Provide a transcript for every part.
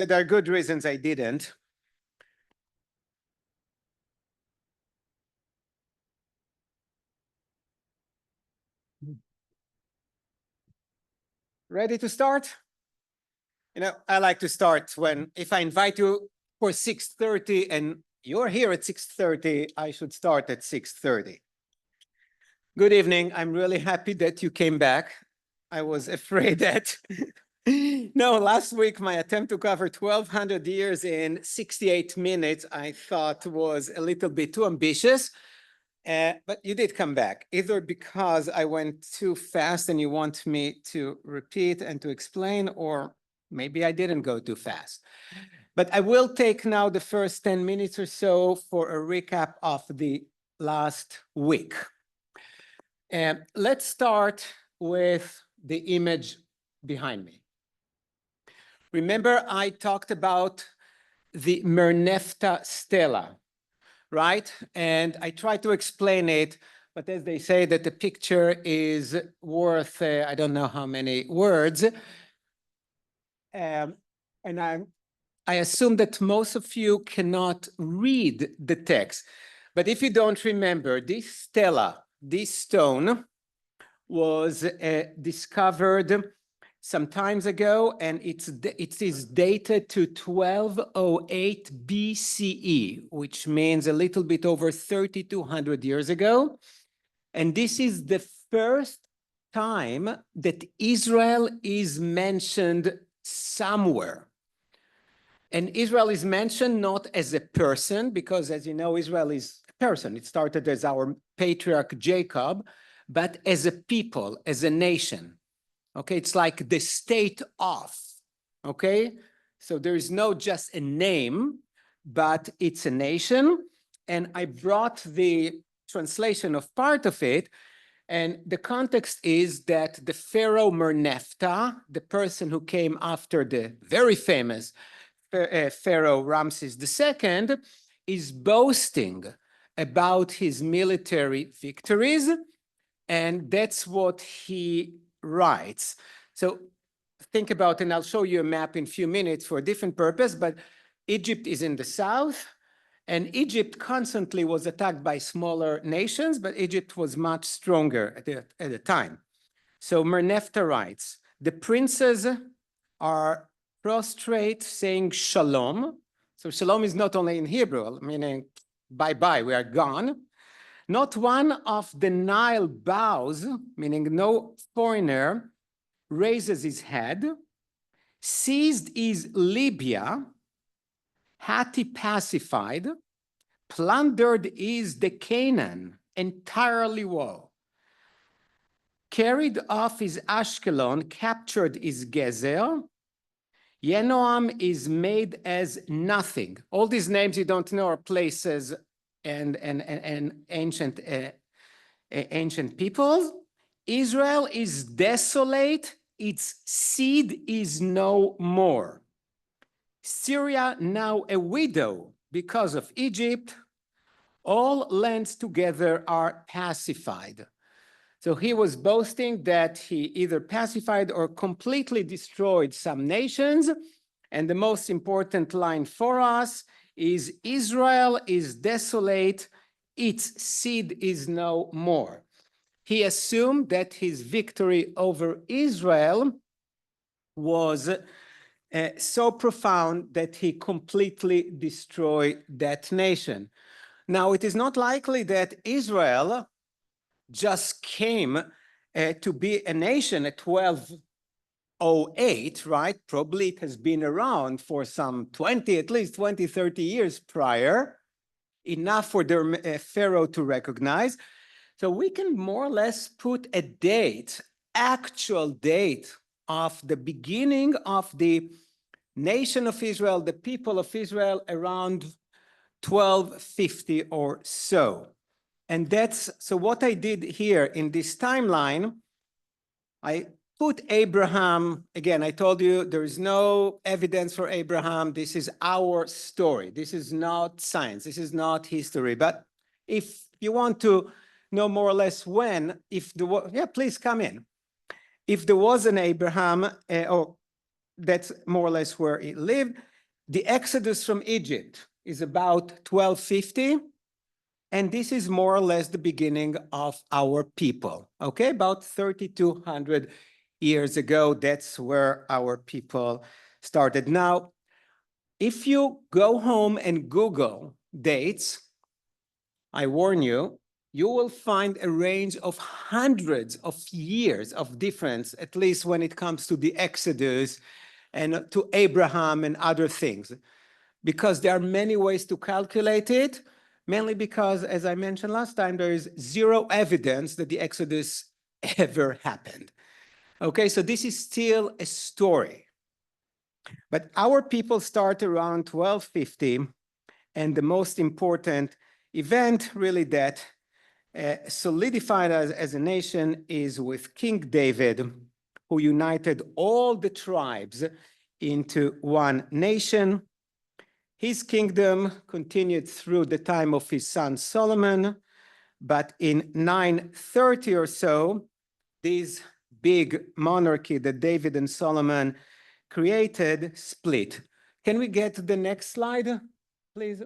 There are good reasons I didn't. Ready to start? You know, I like to start if I invite you for 6:30 and you're here at 6:30, I should start at 6:30. Good evening. I'm really happy that you came back. I was afraid that no, last week my attempt to cover 1,200 years in 68 minutes, I thought was a little bit too ambitious. But you did come back, either because I went too fast and you want me to repeat and to explain, or maybe I didn't go too fast. But I will take now the first 10 minutes or so for a recap of the last week. And let's start with the image behind me. Remember, I talked about the Merneptah stela, right? And I tried to explain it, but as they say that the picture is worth, I don't know how many words. And I assume that most of you cannot read the text. But if you don't remember, this stela, this stone, was discovered some times ago, and it is dated to 1208 BCE, which means a little bit over 3,200 years ago. And this is the first time that Israel is mentioned somewhere. And Israel is mentioned not as a person, because as you know, Israel is a person. It started as our patriarch Jacob, but as a people, as a nation. Okay, it's like the state of, okay? So there is no just a name, but it's a nation. And I brought the translation of part of it. And the context is that the Pharaoh Merneptah, the person who came after the very famous Pharaoh Ramses II, is boasting about his military victories. And that's what he writes. So think about, and I'll show you a map in a few minutes for a different purpose, but Egypt is in the south, and Egypt constantly was attacked by smaller nations, but Egypt was much stronger at the time. So Merneptah writes, the princes are prostrate, saying shalom. So shalom is not only in Hebrew, meaning bye-bye, we are gone. Not one of the Nile bows, meaning no foreigner, raises his head. Seized is Libya, Hatti pacified. Plundered is the Canaan, entirely woe. Carried off is Ashkelon, captured is Gezer. Yenoam is made as nothing. All these names you don't know are places and ancient peoples. Israel is desolate, its seed is no more. Syria now a widow because of Egypt. All lands together are pacified. So he was boasting that he either pacified or completely destroyed some nations. And the most important line for us is Israel is desolate, its seed is no more. He assumed that his victory over Israel was so profound that he completely destroyed that nation. Now, it is not likely that Israel just came to be a nation at 1208, right? Probably it has been around for some at least 20, 30 years prior, enough for the Pharaoh to recognize. So we can more or less put a date, actual date of the beginning of the nation of Israel, the people of Israel, around 1250 or so. And so what I did here in this timeline, I put Abraham, again, I told you there is no evidence for Abraham. This is our story. This is not science. This is not history. But if you want to know more or less when, please come in. If there was an Abraham, or that's more or less where he lived, The exodus from Egypt is about 1250, and this is more or less the beginning of our people, okay? About 3,200 years ago, that's where our people started. Now, if you go home and Google dates, I warn you, you will find a range of hundreds of years of difference, at least when it comes to the Exodus and to Abraham and other things, because there are many ways to calculate it, mainly because, as I mentioned last time, there is zero evidence that the Exodus ever happened. Okay, so this is still a story. But our people start around 1250, and the most important event really that solidified us as a nation is with King David, who united all the tribes into one nation. His kingdom continued through the time of his son Solomon, but in 930 or so, this big monarchy that David and Solomon created split. Can we get to the next slide, please?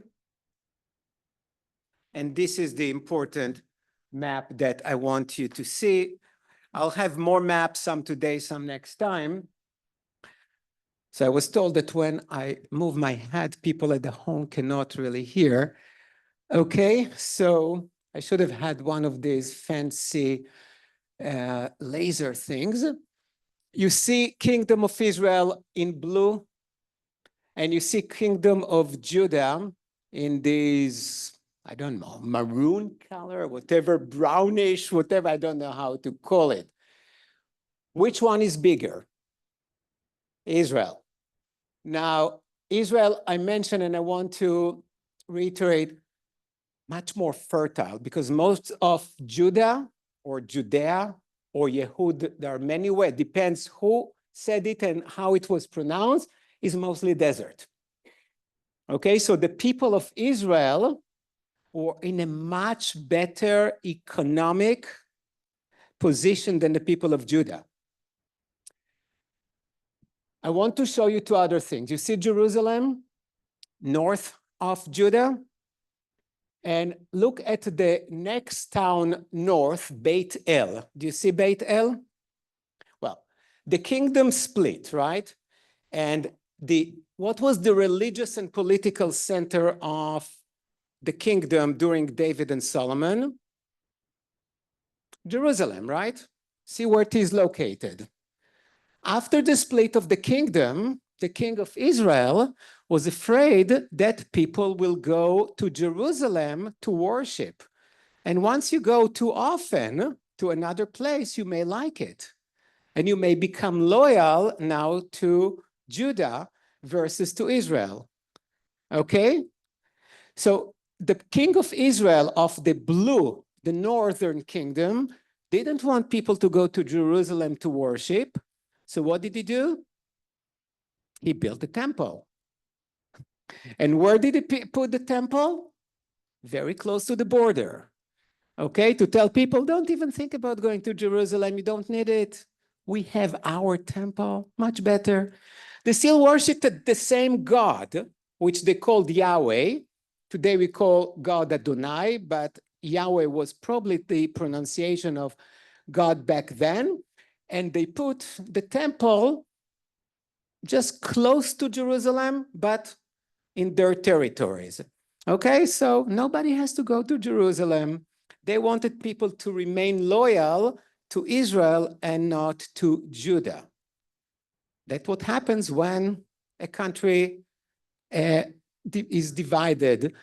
And this is the important map that I want you to see. I'll have more maps, some today, some next time. So I was told that when I move my head, people at the home cannot really hear. Okay, so I should have had one of these fancy laser things. You see Kingdom of Israel in blue, and you see Kingdom of Judah in these, I don't know, maroon color, whatever, brownish, whatever, I don't know how to call it. Which one is bigger? Israel. Now, Israel, I mentioned, and I want to reiterate, much more fertile, because most of Judah or Judea or Yehud, there are many ways, depends who said it and how it was pronounced, is mostly desert. Okay, so the people of Israel were in a much better economic position than the people of Judah. I want to show you two other things. You see Jerusalem, north of Judah, and look at the next town north, Beit El. Do you see Beit El? Well, the kingdom split, right? And what was the religious and political center of the kingdom during David and Solomon? Jerusalem, right? See where it is located. After the split of the kingdom, the king of Israel was afraid that people will go to Jerusalem to worship. And once you go too often to another place, you may like it. And you may become loyal now to Judah versus to Israel. Okay? So the king of Israel of the blue, the northern kingdom, didn't want people to go to Jerusalem to worship. So what did he do? He built a temple. And where did he put the temple? Very close to the border. Okay, to tell people, don't even think about going to Jerusalem, you don't need it. We have our temple, much better. They still worshipped the same God, which they called Yahweh. Today we call God Adonai, but Yahweh was probably the pronunciation of God back then. And they put the temple just close to Jerusalem, but in their territories. Okay, so nobody has to go to Jerusalem. They wanted people to remain loyal to Israel and not to Judah. That's what happens when a country is divided.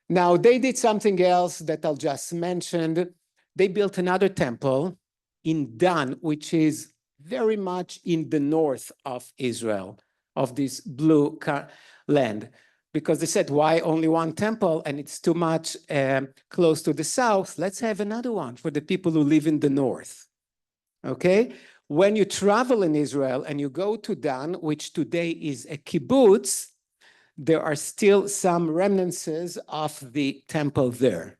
Now, they did something else that I'll just mention. They built another temple in Dan, which is very much in the north of Israel, of this blue land, because they said, why only one temple? And it's too much close to the south. Let's have another one for the people who live in the north. Okay? When you travel in Israel and you go to Dan, which today is a kibbutz, there are still some remnants of the temple there.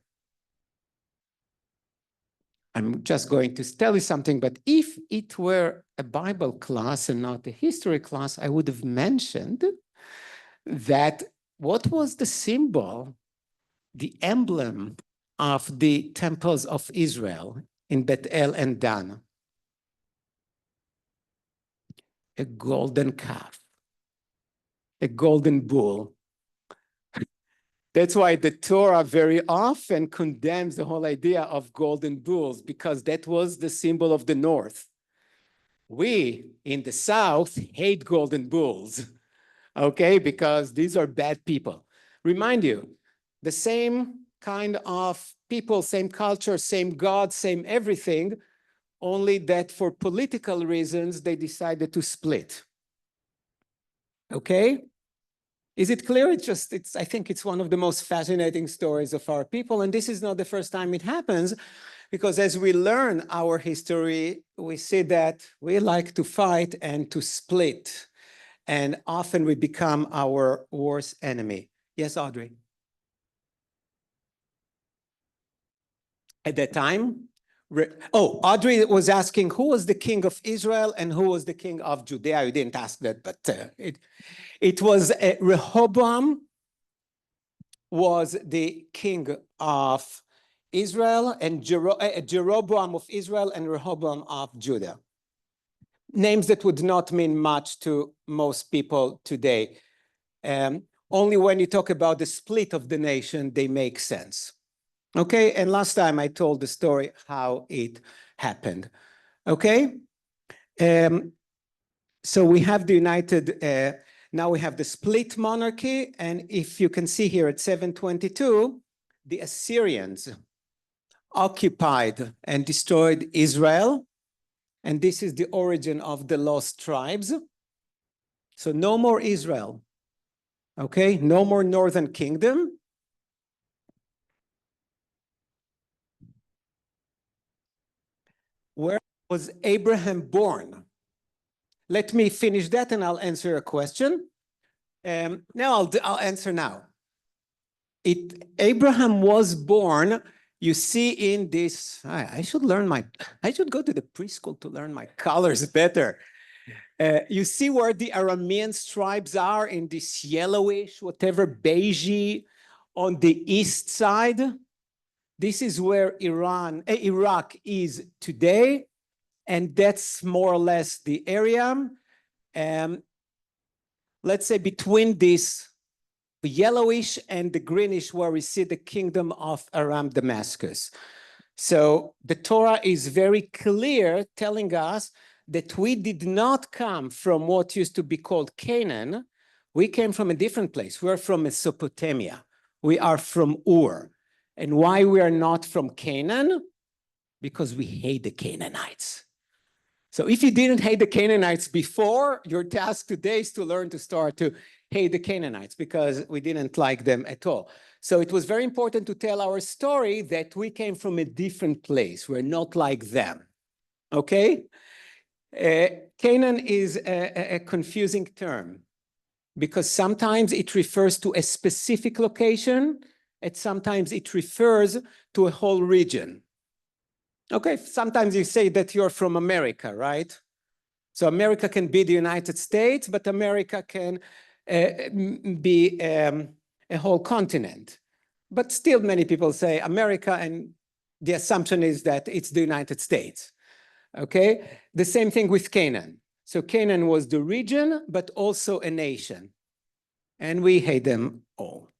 I'm just going to tell you something, but if it were a Bible class and not a history class, I would have mentioned that what was the symbol, the emblem of the temples of Israel in Bethel and Dan? A golden calf, a golden bull. That's why the Torah very often condemns the whole idea of golden bulls, because that was the symbol of the North. We in the South hate golden bulls, okay, because these are bad people. Remind you, the same kind of people, same culture, same God, same everything, only that for political reasons, they decided to split. Okay? Is it clear? I think it's one of the most fascinating stories of our people. And this is not the first time it happens, because as we learn our history, we see that we like to fight and to split. And often we become our worst enemy. Yes, Audrey? At that time, Audrey was asking who was the king of Israel and who was the king of Judea. You didn't ask that, but it was Rehoboam was the king of Israel, and Jeroboam of Israel and Rehoboam of Judah. Names that would not mean much to most people today. Only when you talk about the split of the nation, they make sense. Okay, and last time I told the story how it happened. Okay, so we have the now we have the split monarchy, and if you can see here at 722, the Assyrians occupied and destroyed Israel, and this is the origin of the lost tribes. So no more Israel, okay? No more northern kingdom. Where was Abraham born? Let me finish that and I'll answer a question. Now I'll answer now. Abraham was born, you see in this, I should go to the preschool to learn my colors better. You see where the Aramean tribes are in this yellowish, whatever, beigey on the east side. This is where Iraq is today, and that's more or less the area. Let's say between this yellowish and the greenish where we see the kingdom of Aram Damascus. So the Torah is very clear telling us that we did not come from what used to be called Canaan. We came from a different place. We're from Mesopotamia. We are from Ur. And why we are not from Canaan? Because we hate the Canaanites. So if you didn't hate the Canaanites before, your task today is to learn to start to hate the Canaanites, because we didn't like them at all. So it was very important to tell our story that we came from a different place. We're not like them, okay? Canaan is a confusing term because sometimes it refers to a specific location and sometimes it refers to a whole region. Okay, sometimes you say that you're from America, right? So America can be the United States, but America can be a whole continent. But still many people say America, and the assumption is that it's the United States. Okay, the same thing with Canaan. So Canaan was the region, but also a nation. And we hate them all.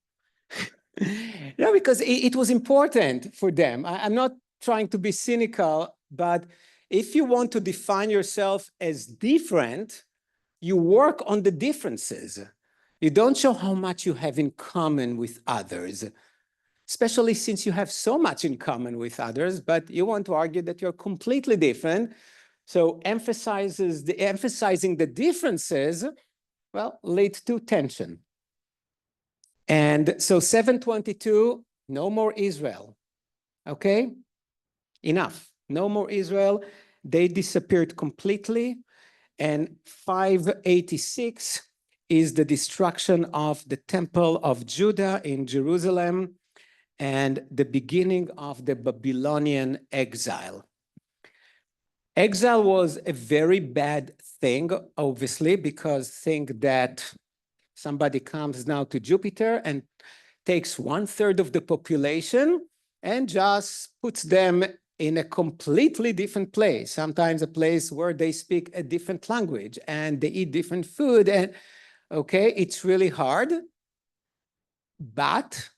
No, because it was important for them. I'm not trying to be cynical, but if you want to define yourself as different, you work on the differences. You don't show how much you have in common with others, especially since you have so much in common with others, but you want to argue that you're completely different. So emphasizing the differences, well, leads to tension. And so 722, no more Israel, okay? Enough, no more Israel. They disappeared completely. And 586 is the destruction of the Temple of Judah in Jerusalem and the beginning of the Babylonian exile. Exile was a very bad thing, obviously, because think that Somebody comes now to Jupiter and takes 1/3 of the population and just puts them in a completely different place, sometimes a place where they speak a different language and they eat different food. And okay, it's really hard. But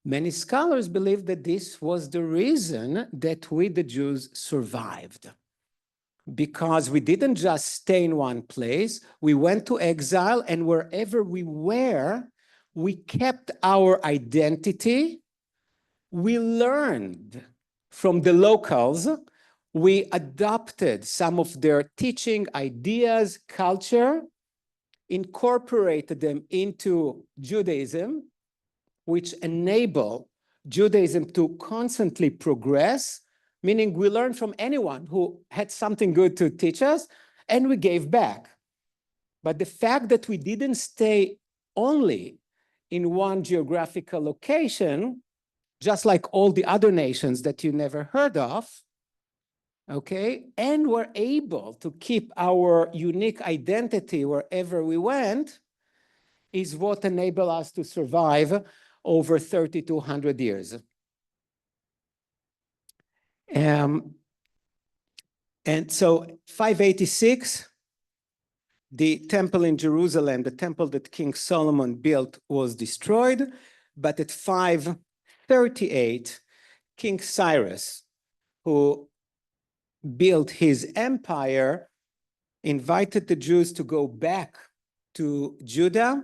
many scholars believe that this was the reason that we, the Jews, survived. Because we didn't just stay in one place, we went to exile, and wherever we were, we kept our identity. We learned from the locals. We adopted some of their teaching, ideas, culture, incorporated them into Judaism, which enable Judaism to constantly progress, meaning we learned from anyone who had something good to teach us, and we gave back. But the fact that we didn't stay only in one geographical location, just like all the other nations that you never heard of, okay, and were able to keep our unique identity wherever we went, is what enabled us to survive over 3,200 years. And so 586, the temple in Jerusalem, the temple that King Solomon built, was destroyed. But at 538, King Cyrus, who built his empire, invited the Jews to go back to Judah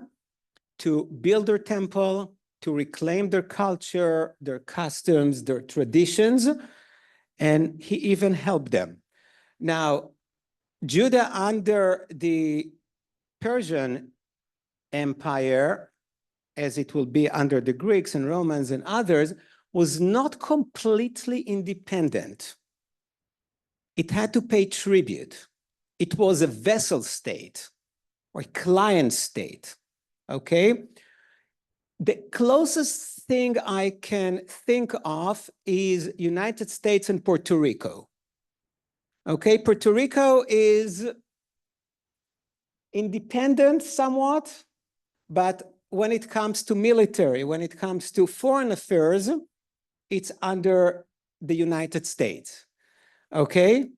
to build their temple, to reclaim their culture, their customs, their traditions, and he even helped them. Now, Judah under the Persian Empire, as it will be under the Greeks and Romans and others, was not completely independent. It had to pay tribute. It was a vassal state or client state, okay? The closest thing I can think of is United States and Puerto Rico. Okay, Puerto Rico is independent somewhat, but when it comes to military, when it comes to foreign affairs, it's under the United States. Okay,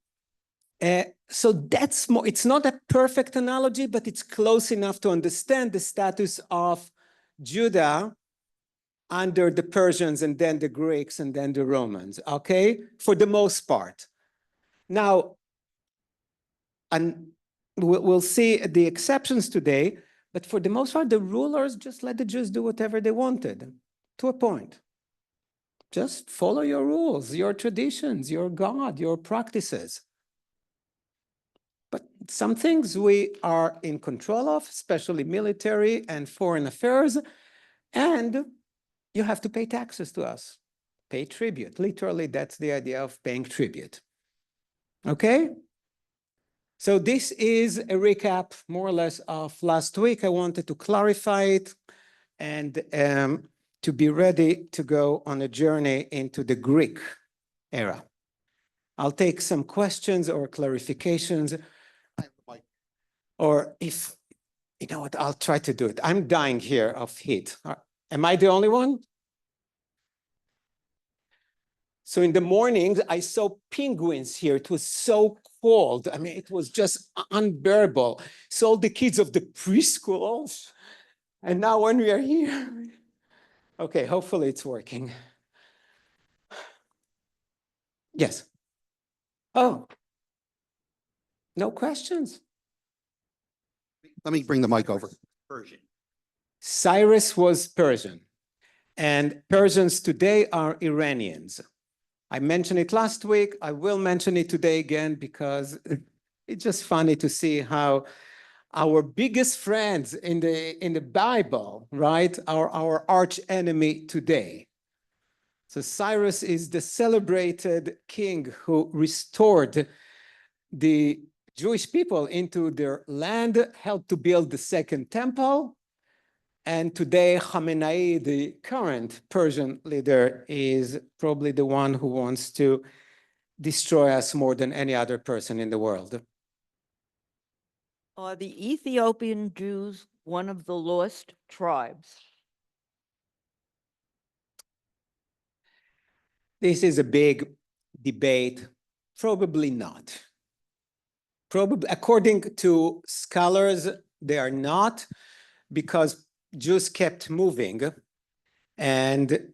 so that's more, it's not a perfect analogy, but it's close enough to understand the status of Judah under the Persians and then the Greeks and then the Romans, okay, for the most part. Now, and we'll see the exceptions today, but for the most part, the rulers just let the Jews do whatever they wanted, to a point. Just follow your rules, your traditions, your God, your practices. But some things we are in control of, especially military and foreign affairs, and you have to pay taxes to us, pay tribute. Literally, that's the idea of paying tribute. Okay? So this is a recap, more or less, of last week. I wanted to clarify it and to be ready to go on a journey into the Greek era. I'll take some questions or clarifications. Or if, you know what, I'll try to do it. I'm dying here of heat. Am I the only one? So in the mornings, I saw penguins here. It was so cold. I mean, it was just unbearable. So all the kids of the preschools, and now when we are here, okay, hopefully it's working. Yes. Oh, no questions. Let me bring the mic over. Persian. Cyrus was Persian, and Persians today are Iranians. I mentioned it last week. I will mention it today again because it's just funny to see how our biggest friends in the Bible, right, are our arch enemy today. So Cyrus is the celebrated king who restored the Jewish people into their land, helped to build the second temple. And today, Khamenei, the current Persian leader, is probably the one who wants to destroy us more than any other person in the world. Are the Ethiopian Jews one of the lost tribes? This is a big debate. Probably not. Probably, according to scholars, they are not, because Jews kept moving, and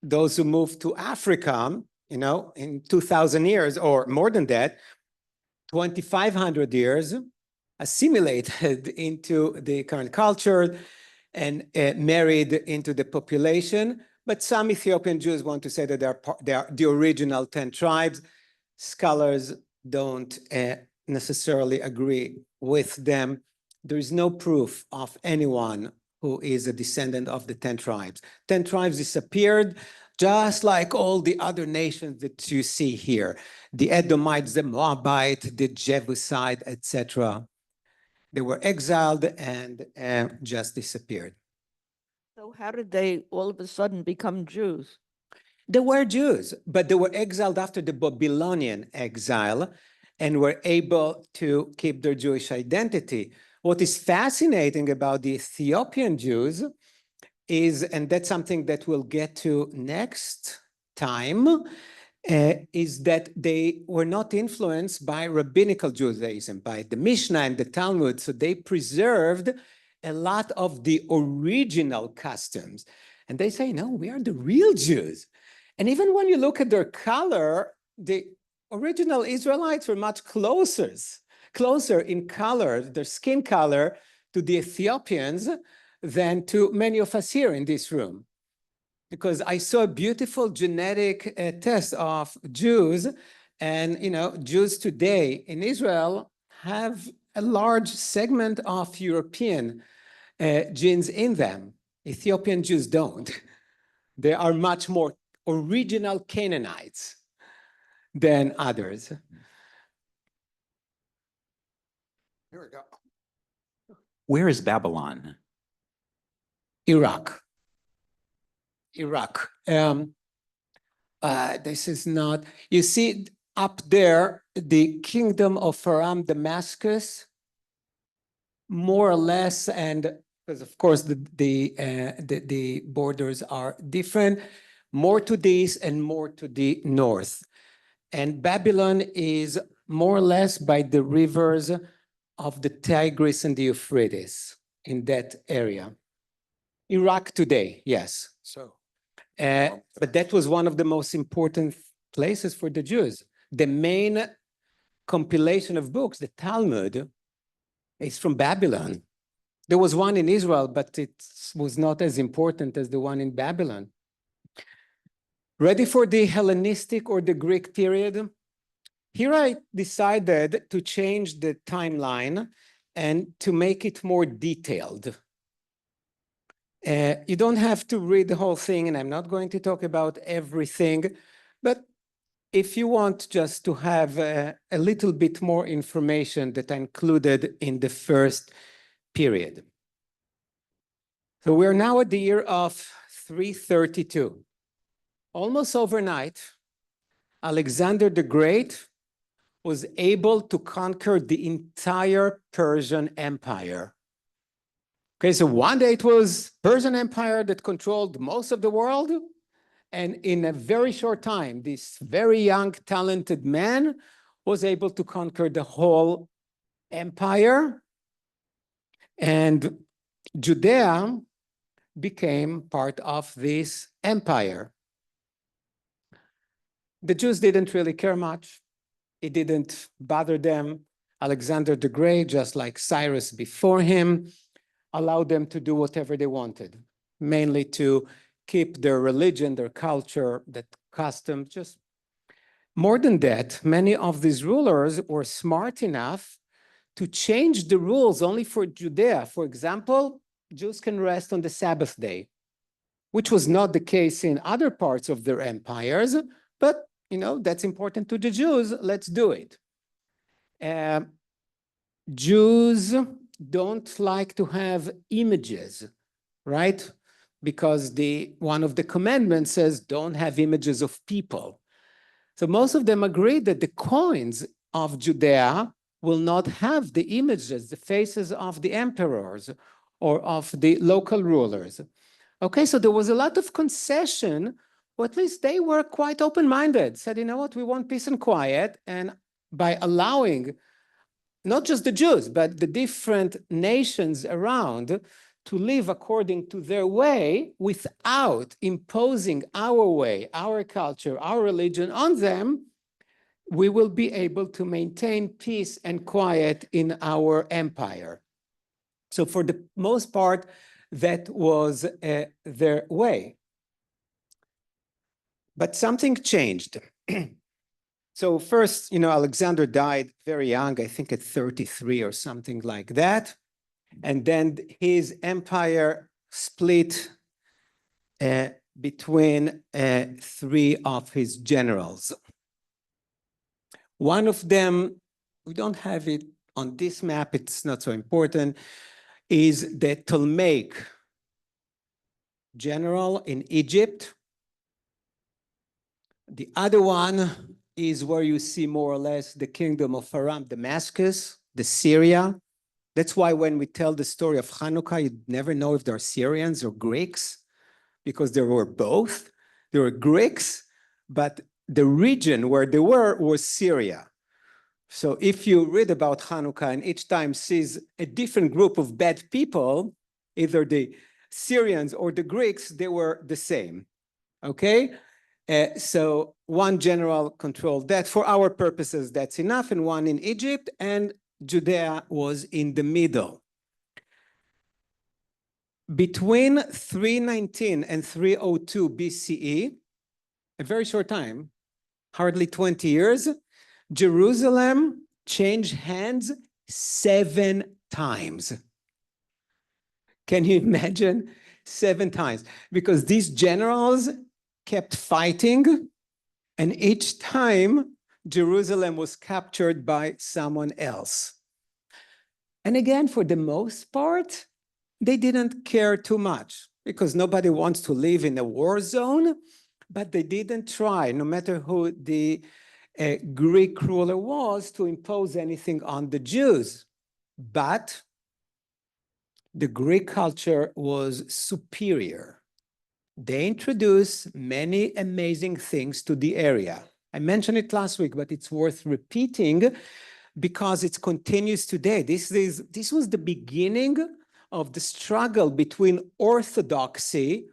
those who moved to Africa, you know, in 2,000 years or more than that, 2,500 years, assimilated into the current culture and married into the population. But some Ethiopian Jews want to say that they are the original 10 tribes. Scholars don't necessarily agree with them. There is no proof of anyone who is a descendant of the 10 tribes. 10 tribes disappeared, just like all the other nations that you see here. The Edomites, the Moabites, the Jebusite, etc. They were exiled and just disappeared. So how did they all of a sudden become Jews? They were Jews, but they were exiled after the Babylonian exile and were able to keep their Jewish identity. What is fascinating about the Ethiopian Jews is, and that's something that we'll get to next time, is that they were not influenced by rabbinical Judaism, by the Mishnah and the Talmud. So they preserved a lot of the original customs. And they say, no, we are the real Jews. And even when you look at their color, the original Israelites were much closer in color, their skin color, to the Ethiopians than to many of us here in this room. Because I saw a beautiful genetic test of Jews, and you know, Jews today in Israel have a large segment of European genes in them. Ethiopian Jews don't. They are much more original Canaanites than others. Here we go. Where is Babylon? Iraq. This is not, you see up there, the kingdom of Aram, Damascus, more or less, and because of course the borders are different, more to the east and more to the north. And Babylon is more or less by the rivers of the Tigris and the Euphrates in that area. Iraq today, yes. So, But that was one of the most important places for the Jews. The main compilation of books, the Talmud, is from Babylon. There was one in Israel, but it was not as important as the one in Babylon. Ready for the Hellenistic or the Greek period? Here I decided to change the timeline and to make it more detailed. You don't have to read the whole thing, and I'm not going to talk about everything, but if you want just to have a little bit more information that I included in the first period. So we're now at the year of 332. Almost overnight, Alexander the Great was able to conquer the entire Persian Empire. Okay, so one day it was Persian Empire that controlled most of the world, and in a very short time, this very young, talented man was able to conquer the whole empire, and Judea became part of this empire. The Jews didn't really care much. It didn't bother them. Alexander the Great, just like Cyrus before him, allowed them to do whatever they wanted, mainly to keep their religion, their culture, that custom. Just more than that, many of these rulers were smart enough to change the rules only for Judea. For example, Jews can rest on the Sabbath day, which was not the case in other parts of their empires, but you know, that's important to the Jews, let's do it. Jews don't like to have images, right? Because one of the commandments says don't have images of people. So most of them agree that the coins of Judea will not have the images, the faces of the emperors or of the local rulers. Okay, so there was a lot of concession, or at least they were quite open-minded, said, you know what, we want peace and quiet, and by allowing not just the Jews, but the different nations around to live according to their way without imposing our way, our culture, our religion on them, we will be able to maintain peace and quiet in our empire. So for the most part, that was their way. But something changed. So first, Alexander died very young, I think at 33 or something like that. And then his empire split between three of his generals. One of them, we don't have it on this map, it's not so important, is the Ptolemaic general in Egypt. The other one is where you see more or less the kingdom of Aram, Damascus, the Syria. That's why when we tell the story of Hanukkah, you never know if they're Syrians or Greeks, because there were both. There were Greeks, but the region where they were was Syria. So if you read about Hanukkah and each time sees a different group of bad people, either the Syrians or the Greeks, they were the same, okay? So one general controlled that. For our purposes, that's enough, and one in Egypt, and Judea was in the middle. Between 319 and 302 BCE, a very short time, hardly 20 years, Jerusalem changed hands 7 times. Can you imagine? 7 times. Because these generals kept fighting, and each time Jerusalem was captured by someone else. And again, for the most part, they didn't care too much because nobody wants to live in a war zone, but they didn't try, no matter who the Greek ruler was, to impose anything on the Jews. But the Greek culture was superior. They introduced many amazing things to the area. I mentioned it last week, but it's worth repeating because it continues today. This was the beginning of the struggle between orthodoxy,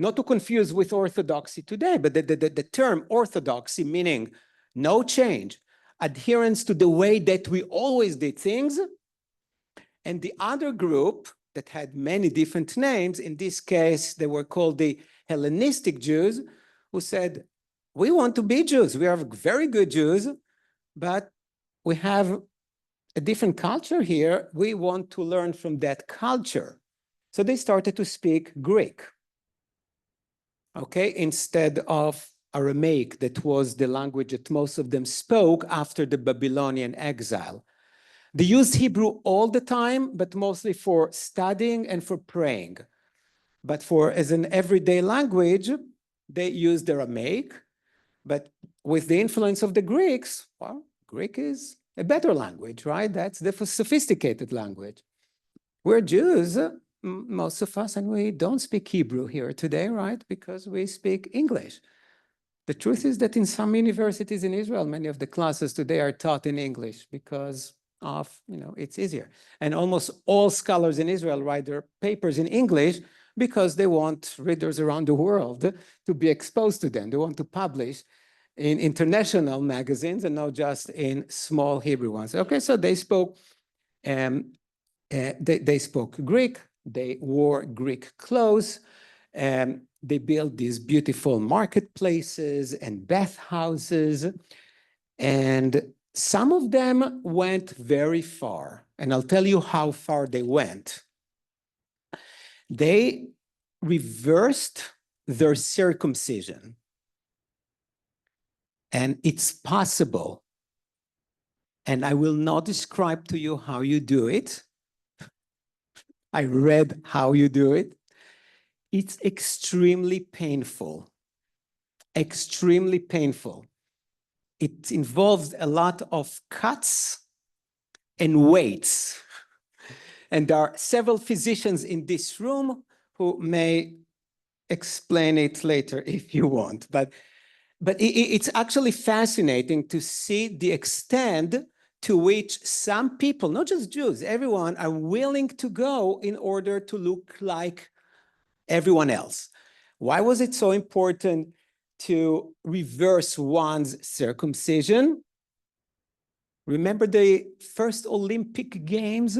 not to confuse with orthodoxy today, but the term orthodoxy meaning no change, adherence to the way that we always did things, and the other group that had many different names, in this case, they were called the Hellenistic Jews, who said, we want to be Jews. We are very good Jews, but we have a different culture here. We want to learn from that culture. So they started to speak Greek, okay, instead of Aramaic, that was the language that most of them spoke after the Babylonian exile. They used Hebrew all the time, but mostly for studying and for praying. But as an everyday language, they used Aramaic. But with the influence of the Greeks, well, Greek is a better language, right? That's the sophisticated language. We're Jews, most of us, and we don't speak Hebrew here today, right? Because we speak English. The truth is that in some universities in Israel, many of the classes today are taught in English because it's easier. And almost all scholars in Israel write their papers in English because they want readers around the world to be exposed to them. They want to publish in international magazines and not just in small Hebrew ones. Okay, so they spoke Greek, they wore Greek clothes, they built these beautiful marketplaces and bathhouses, and some of them went very far, and I'll tell you how far they went. They reversed their circumcision, and it's possible, and I will not describe to you how you do it. I read how you do it. It's extremely painful, extremely painful. It involves a lot of cuts and weights. And there are several physicians in this room who may explain it later if you want. But it's actually fascinating to see the extent to which some people, not just Jews, everyone, are willing to go in order to look like everyone else. Why was it so important to reverse one's circumcision? Remember the first Olympic Games?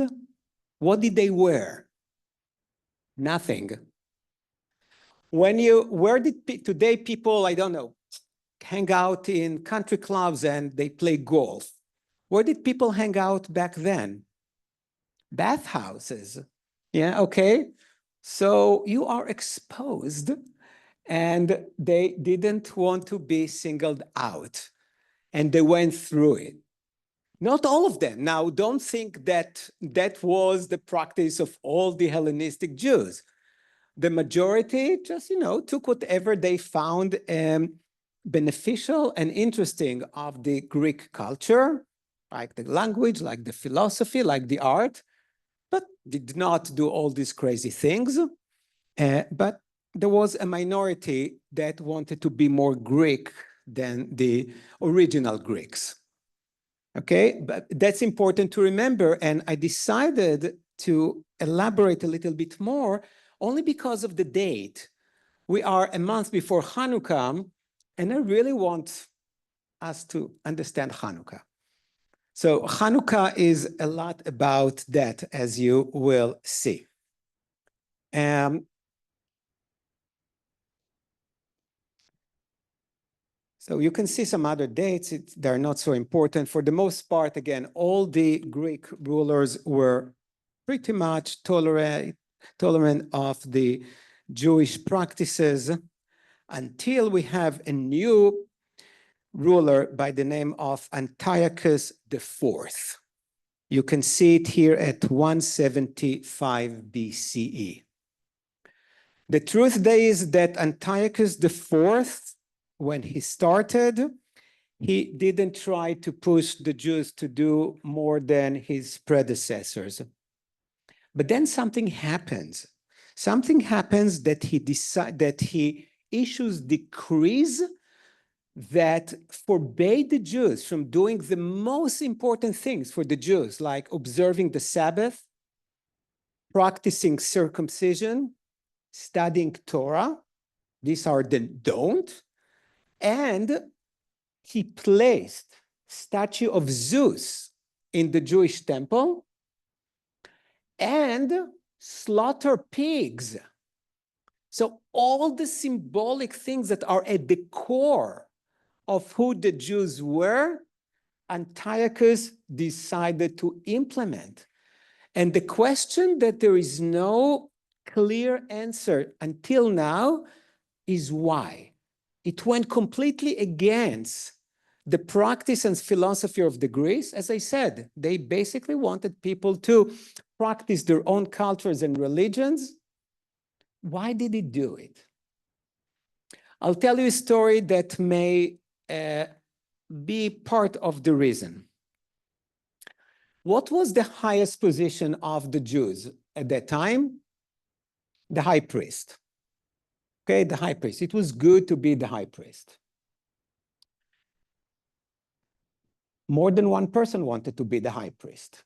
What did they wear? Nothing. Where did today people, I don't know, hang out in country clubs and they play golf? Where did people hang out back then? Bathhouses. Yeah, okay. So you are exposed, and they didn't want to be singled out, and they went through it. Not all of them. Now, don't think that that was the practice of all the Hellenistic Jews. The majority just, took whatever they found beneficial and interesting of the Greek culture, like the language, like the philosophy, like the art, but did not do all these crazy things. But there was a minority that wanted to be more Greek than the original Greeks. Okay, but that's important to remember. And I decided to elaborate a little bit more only because of the date. We are a month before Hanukkah, and I really want us to understand Hanukkah. So Hanukkah is a lot about that, as you will see. So you can see some other dates. They're not so important. For the most part, again, all the Greek rulers were pretty much tolerant of the Jewish practices until we have a new ruler by the name of Antiochus IV. You can see it here at 175 BCE. The truth is that Antiochus IV, when he started, he didn't try to push the Jews to do more than his predecessors. But then something happens. Something happens that he issues decrees that forbade the Jews from doing the most important things for the Jews, like observing the Sabbath, practicing circumcision, studying Torah. These are the don't. And he placed statue of Zeus in the Jewish temple and slaughter pigs. So all the symbolic things that are at the core of who the Jews were, Antiochus decided to implement. And the question that there is no clear answer until now is why. It went completely against the practice and philosophy of the Greeks. As I said, they basically wanted people to practice their own cultures and religions. Why did he do it? I'll tell you a story that may be part of the reason. What was the highest position of the Jews at that time? The high priest. Okay, the high priest. It was good to be the high priest. More than one person wanted to be the high priest.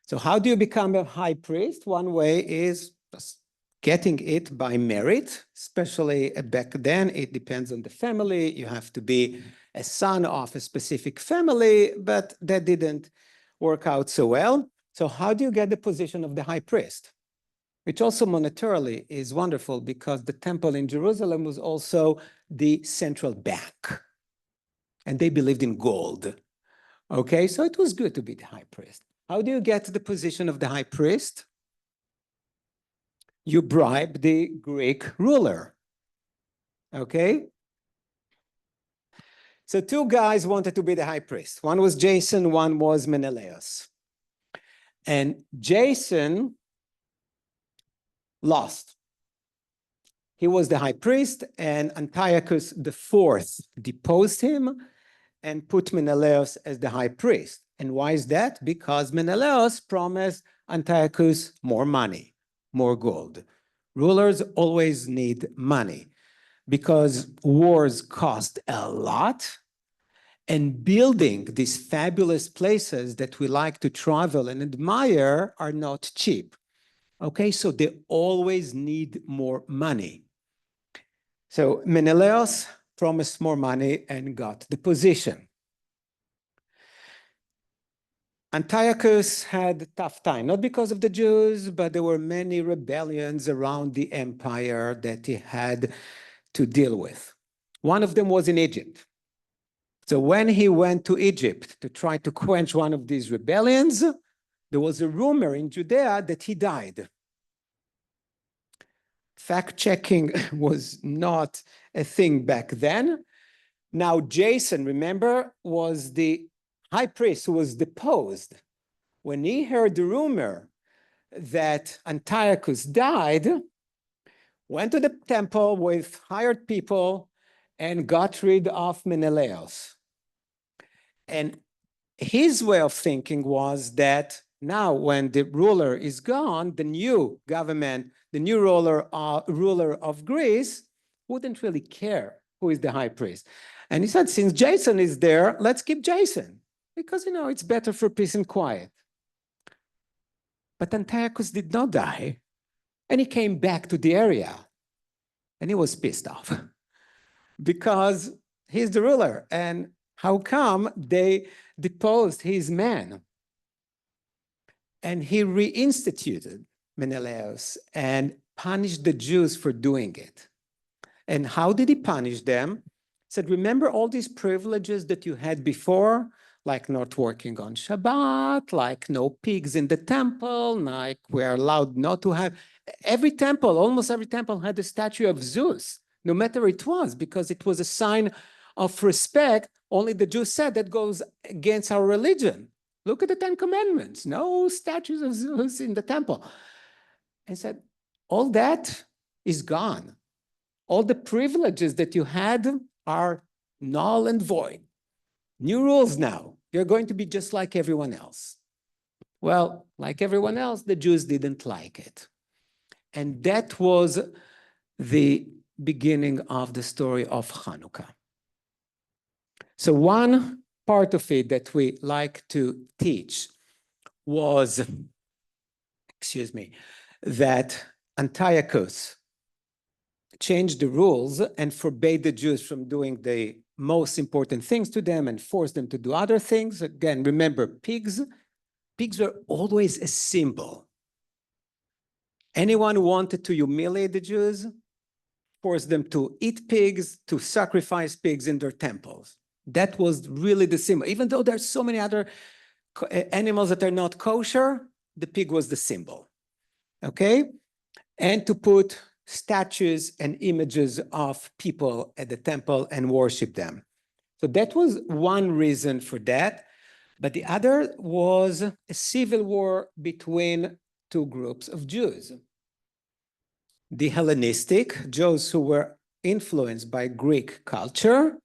So how do you become a high priest? One way is just getting it by merit, especially back then. It depends on the family. You have to be a son of a specific family, but that didn't work out so well. So how do you get the position of the high priest? Which also monetarily is wonderful because the temple in Jerusalem was also the central bank. And they believed in gold. Okay, so it was good to be the high priest. How do you get to the position of the high priest? You bribe the Greek ruler. Okay? So two guys wanted to be the high priest. One was Jason, one was Menelaus. And Jason lost. He was the high priest, and Antiochus IV deposed him and put Menelaus as the high priest. And why is that? Because Menelaus promised Antiochus, more money, more gold. Rulers always need money because wars cost a lot, and building these fabulous places that we like to travel and admire are not cheap. Okay, so they always need more money. So Menelaus promised more money and got the position. Antiochus had a tough time, not because of the Jews, but there were many rebellions around the empire that he had to deal with. One of them was in Egypt. So when he went to Egypt to try to quench one of these rebellions, there was a rumor in Judea that he died. Fact-checking was not a thing back then. Now, Jason, remember, was the high priest who was deposed. When he heard the rumor that Antiochus died, went to the temple with hired people and got rid of Menelaus. And his way of thinking was that now when the ruler is gone, the new government, the new ruler of Greece wouldn't really care who is the high priest. And he said, since Jason is there, let's keep Jason because, it's better for peace and quiet. But Antiochus did not die, and he came back to the area, and he was pissed off because he's the ruler, and how come they deposed his man? And he reinstituted Menelaus and punished the Jews for doing it. And how did he punish them? He said, remember all these privileges that you had before, like not working on Shabbat, like no pigs in the temple, like we're allowed not to have. Every temple, almost every temple had a statue of Zeus, no matter it was, because it was a sign of respect. Only the Jews said that goes against our religion. Look at the Ten Commandments, no statues of Zeus in the temple. And said, all that is gone. All the privileges that you had are null and void. New rules now. You're going to be just like everyone else. Well, like everyone else, the Jews didn't like it. And that was the beginning of the story of Hanukkah. So one part of it that we like to teach was, that Antiochus changed the rules and forbade the Jews from doing the most important things to them and forced them to do other things. Again, remember, pigs were always a symbol. Anyone who wanted to humiliate the Jews forced them to eat pigs, to sacrifice pigs in their temples. That was really the symbol. Even though there's so many other animals that are not kosher, the pig was the symbol, okay? And to put statues and images of people at the temple and worship them. So that was one reason for that. But the other was a civil war between two groups of Jews. The Hellenistic Jews who were influenced by Greek culture,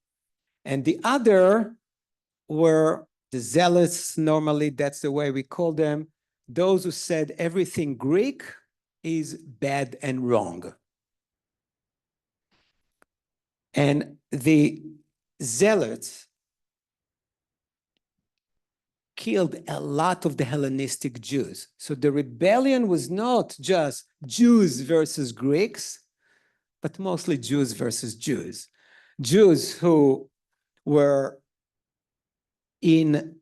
and the other were the zealots. Normally, that's the way we call them, those who said everything Greek is bad and wrong. And the zealots killed a lot of the Hellenistic Jews. So the rebellion was not just Jews versus Greeks, but mostly Jews versus Jews. Jews who were in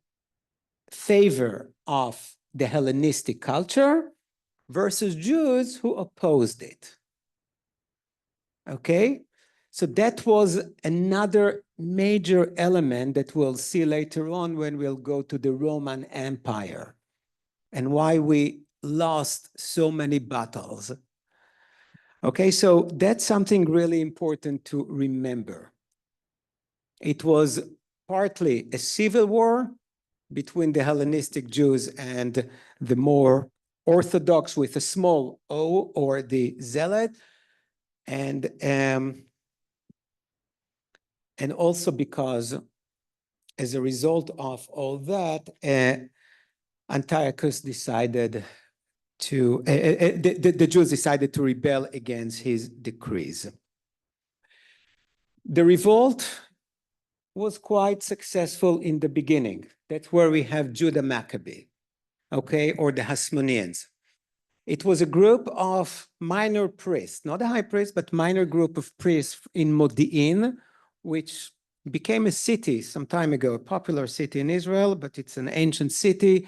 favor of the Hellenistic culture versus Jews who opposed it. Okay? So that was another major element that we'll see later on when we'll go to the Roman Empire and why we lost so many battles. Okay, so that's something really important to remember. It was partly a civil war between the Hellenistic Jews and the more Orthodox with a small o, or the Zealot, and also because as a result of all that, Antiochus decided the Jews decided to rebel against his decrees. The revolt was quite successful in the beginning. That's where we have Judah Maccabee, okay, or the Hasmoneans. It was a group of minor priests, not a high priest, but minor group of priests in Modi'in, which became a city some time ago, a popular city in Israel, but it's an ancient city.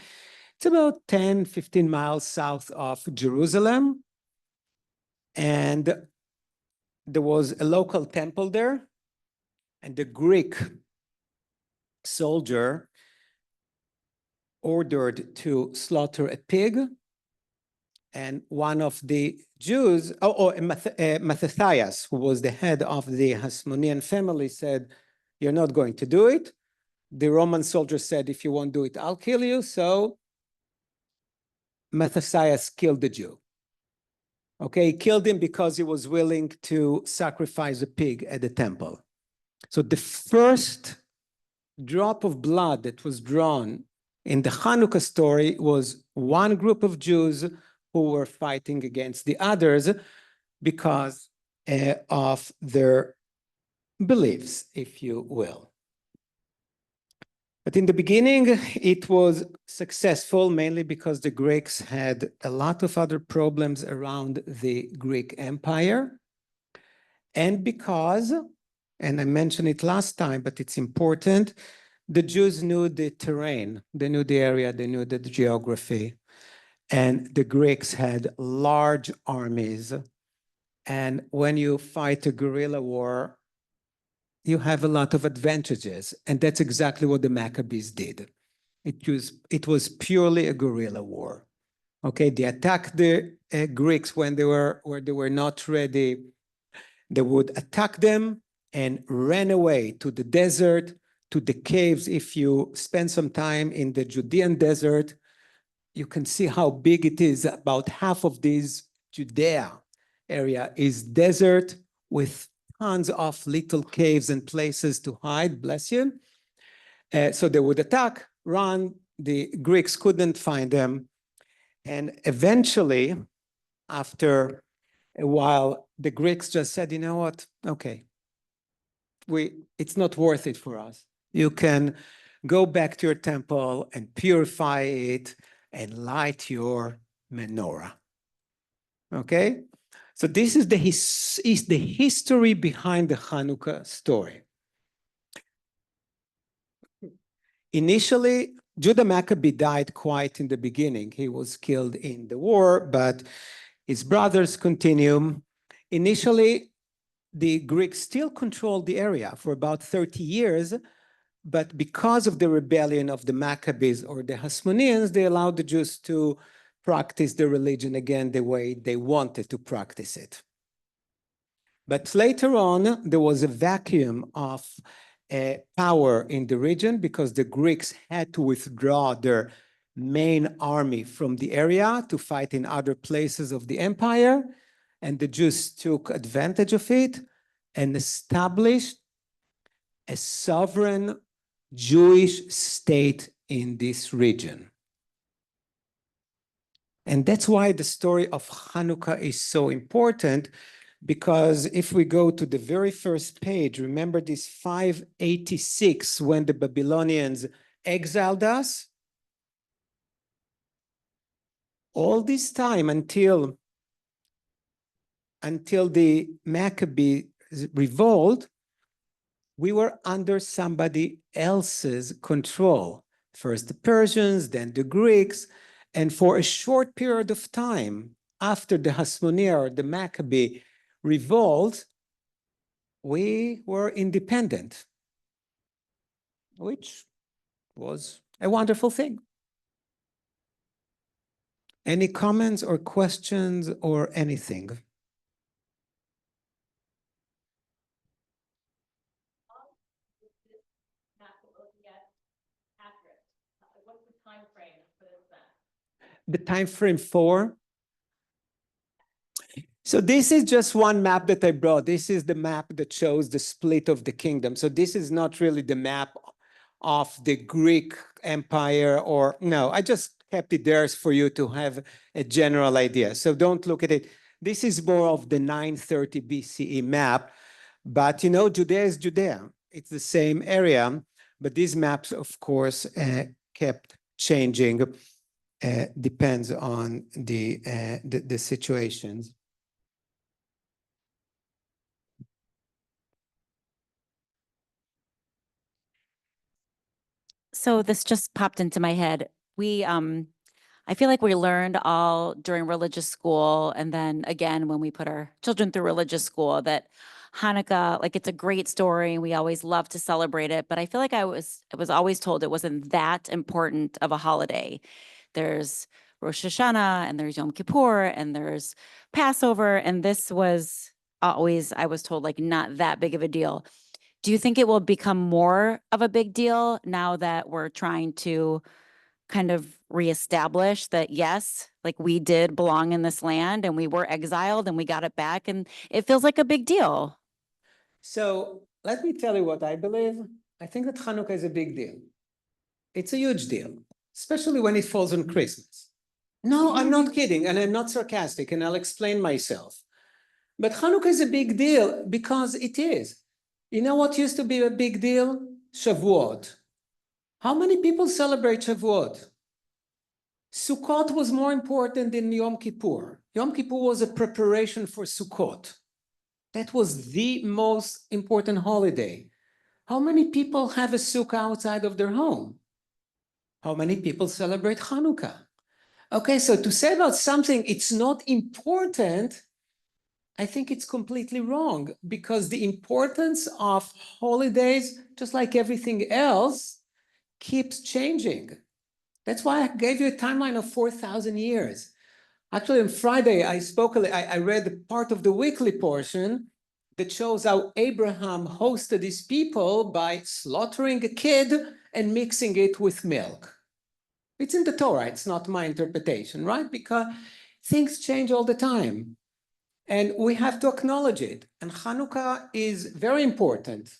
It's about 10, 15 miles south of Jerusalem. And there was a local temple there, and the Greek soldier ordered to slaughter a pig. And one of the Jews, Mattathias, who was the head of the Hasmonean family, said, "You're not going to do it." The Roman soldier said, "If you won't do it, I'll kill you." So Mattathias killed the Jew. Okay, he killed him because he was willing to sacrifice a pig at the temple. So the first drop of blood that was drawn in the Hanukkah story was one group of Jews who were fighting against the others because of their beliefs, if you will. But in the beginning, it was successful mainly because the Greeks had a lot of other problems around the Greek Empire. And because, and I mentioned it last time, but it's important, the Jews knew the terrain, they knew the area, they knew the geography. And the Greeks had large armies. And when you fight a guerrilla war, you have a lot of advantages. And that's exactly what the Maccabees did. It was purely a guerrilla war. Okay, they attacked the Greeks when they were not ready. They would attack them and ran away to the desert, to the caves. If you spend some time in the Judean desert, you can see how big it is. About half of this Judea area is desert with tons of little caves and places to hide, bless you. So they would attack, run, the Greeks couldn't find them. And eventually, after a while, the Greeks just said, you know what, okay, it's not worth it for us. You can go back to your temple and purify it and light your menorah. Okay? So this is the history behind the Hanukkah story. Initially, Judah Maccabee died quite in the beginning. He was killed in the war, but his brothers continue. Initially, the Greeks still controlled the area for about 30 years, but because of the rebellion of the Maccabees or the Hasmoneans, they allowed the Jews to practice their religion again the way they wanted to practice it. But later on, there was a vacuum of power in the region because the Greeks had to withdraw their main army from the area to fight in other places of the empire. And the Jews took advantage of it and established a sovereign Jewish state in this region. And that's why the story of Hanukkah is so important, because if we go to the very first page, remember this 586 when the Babylonians exiled us? All this time until the Maccabee revolt, we were under somebody else's control. First the Persians, then the Greeks, and for a short period of time after the Hasmonea or the Maccabee revolt, we were independent, which was a wonderful thing. Any comments or questions or anything? What's the time frame for that? The time frame for? So this is just one map that I brought. This is the map that shows the split of the kingdom. So this is not really the map of the Greek Empire or no, I just kept it there for you to have a general idea. So don't look at it. This is more of the 930 BCE map, but you know, Judea is Judea. It's the same area, but these maps, of course, kept changing, depends on the situations. So this just popped into my head. I feel like we learned all during religious school, and then again, when we put our children through religious school, that Hanukkah, like it's a great story and we always love to celebrate it. But I feel like I was always told it wasn't that important of a holiday. There's Rosh Hashanah and there's Yom Kippur and there's Passover. And this was always, I was told, like not that big of a deal. Do you think it will become more of a big deal now that we're trying to kind of reestablish that, yes, like we did belong in this land and we were exiled and we got it back and it feels like a big deal? So let me tell you what I believe. I think that Hanukkah is a big deal. It's a huge deal, especially when it falls on Christmas. No, I'm not kidding, and I'm not sarcastic, and I'll explain myself. But Hanukkah is a big deal because it is. You know what used to be a big deal? Shavuot. How many people celebrate Shavuot? Sukkot was more important than Yom Kippur. Yom Kippur was a preparation for Sukkot. That was the most important holiday. How many people have a sukkah outside of their home? How many people celebrate Hanukkah? Okay, so to say about something it's not important, I think it's completely wrong, because the importance of holidays, just like everything else, keeps changing. That's why I gave you a timeline of 4,000 years. Actually, on Friday, I read part of the weekly portion that shows how Abraham hosted his people by slaughtering a kid and mixing it with milk. It's in the Torah, it's not my interpretation, right? Because things change all the time. And we have to acknowledge it. And Hanukkah is very important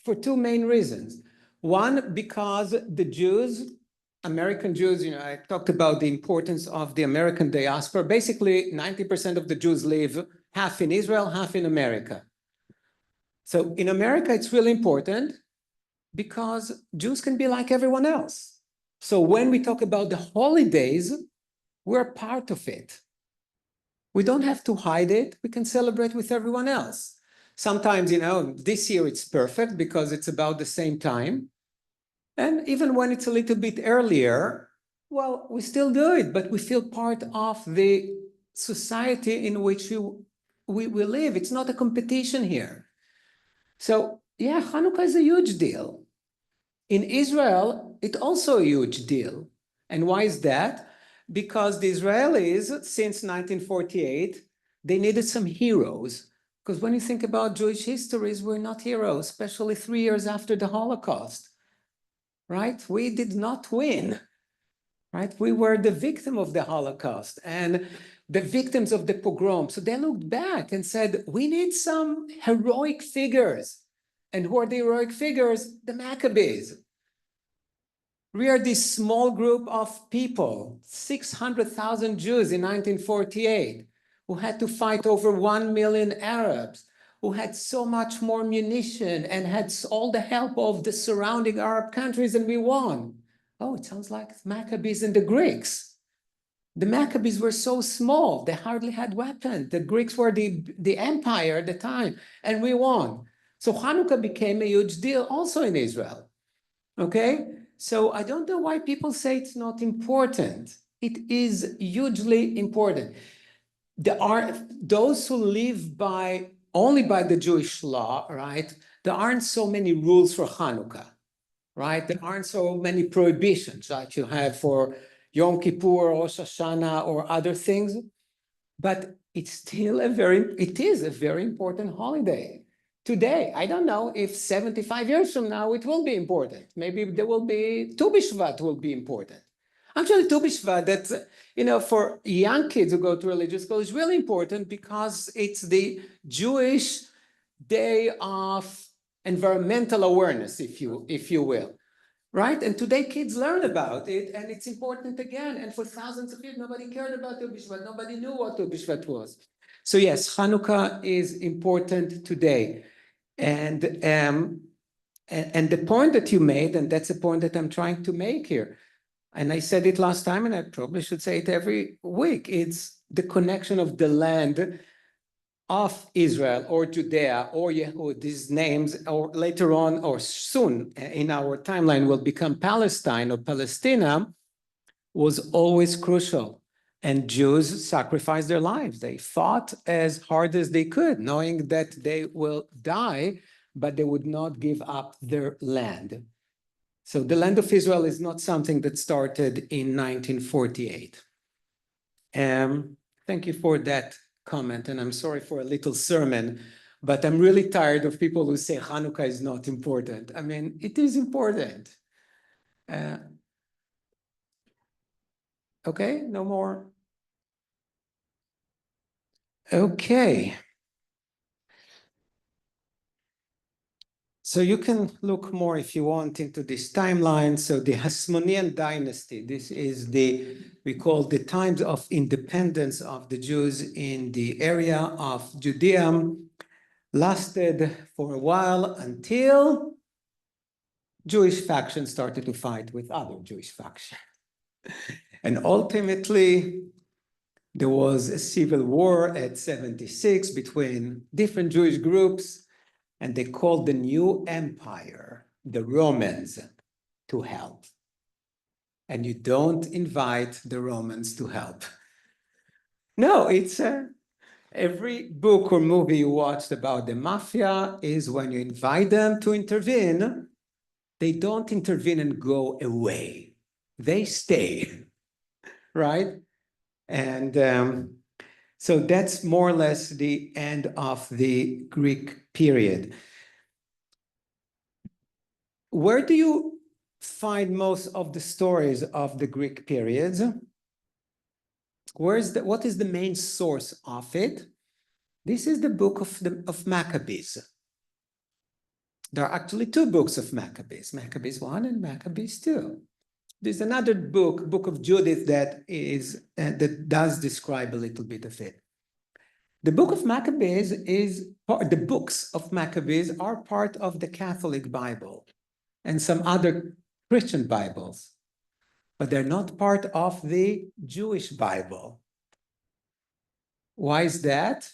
for two main reasons. One, because the Jews, American Jews, you know, I talked about the importance of the American diaspora. Basically, 90% of the Jews live half in Israel, half in America. So in America, it's really important because Jews can be like everyone else. So when we talk about the holidays, we're part of it. We don't have to hide it. We can celebrate with everyone else. Sometimes, you know, this year it's perfect because it's about the same time. And even when it's a little bit earlier, well, we still do it, but we feel part of the society in which we live. It's not a competition here. So yeah, Hanukkah is a huge deal. In Israel, it's also a huge deal. And why is that? Because the Israelis, since 1948, they needed some heroes. Because when you think about Jewish histories, we're not heroes, especially 3 years after the Holocaust, right? We did not win, right? We were the victim of the Holocaust and the victims of the pogrom. So they looked back and said, we need some heroic figures. And who are the heroic figures? The Maccabees. We are this small group of people, 600,000 Jews in 1948, who had to fight over 1 million Arabs, who had so much more munition and had all the help of the surrounding Arab countries, and we won. Oh, it sounds like Maccabees and the Greeks. The Maccabees were so small, they hardly had weapons. The Greeks were the empire at the time, and we won. So Hanukkah became a huge deal also in Israel, okay? So I don't know why people say it's not important. It is hugely important. There are those who live only by the Jewish law, right? There aren't so many rules for Hanukkah, right? There aren't so many prohibitions like you have for Yom Kippur, Rosh Hashanah, or other things. But it's still it is a very important holiday. Today, I don't know if 75 years from now it will be important. Maybe there will be Tu B'Shvat will be important. Actually, Tu B'Shvat, that's, you know, for young kids who go to religious school is really important because it's the Jewish day of environmental awareness, if you will, right? And today kids learn about it, and it's important again. And for thousands of years, nobody cared about Tu B'Shvat. Nobody knew what Tu B'Shvat was. So yes, Hanukkah is important today. And the point that you made, and that's a point that I'm trying to make here, and I said it last time, and I probably should say it every week, it's the connection of the land of Israel or Judea or Yehud, these names, or later on or soon in our timeline will become Palestine or Palestina, was always crucial. And Jews sacrificed their lives. They fought as hard as they could, knowing that they will die, but they would not give up their land. So the land of Israel is not something that started in 1948. Thank you for that comment, and I'm sorry for a little sermon, but I'm really tired of people who say Hanukkah is not important. I mean, it is important. Okay, no more. Okay. So you can look more if you want into this timeline. So the Hasmonean dynasty, this is we call the times of independence of the Jews in the area of Judea, lasted for a while until Jewish factions started to fight with other Jewish factions. And ultimately, there was a civil war at 76 between different Jewish groups, and they called the new empire, the Romans, to help. And you don't invite the Romans to help. No, it's every book or movie you watched about the mafia is when you invite them to intervene, they don't intervene and go away. They stay, right? And so that's more or less the end of the Greek period. Where do you find most of the stories of the Greek periods? What is the main source of it? This is the book of Maccabees. There are actually two books of Maccabees, Maccabees 1 and Maccabees 2. There's another book of Judith, that does describe a little bit of it. The book of Maccabees the books of Maccabees are part of the Catholic Bible and some other Christian Bibles, but they're not part of the Jewish Bible. Why is that?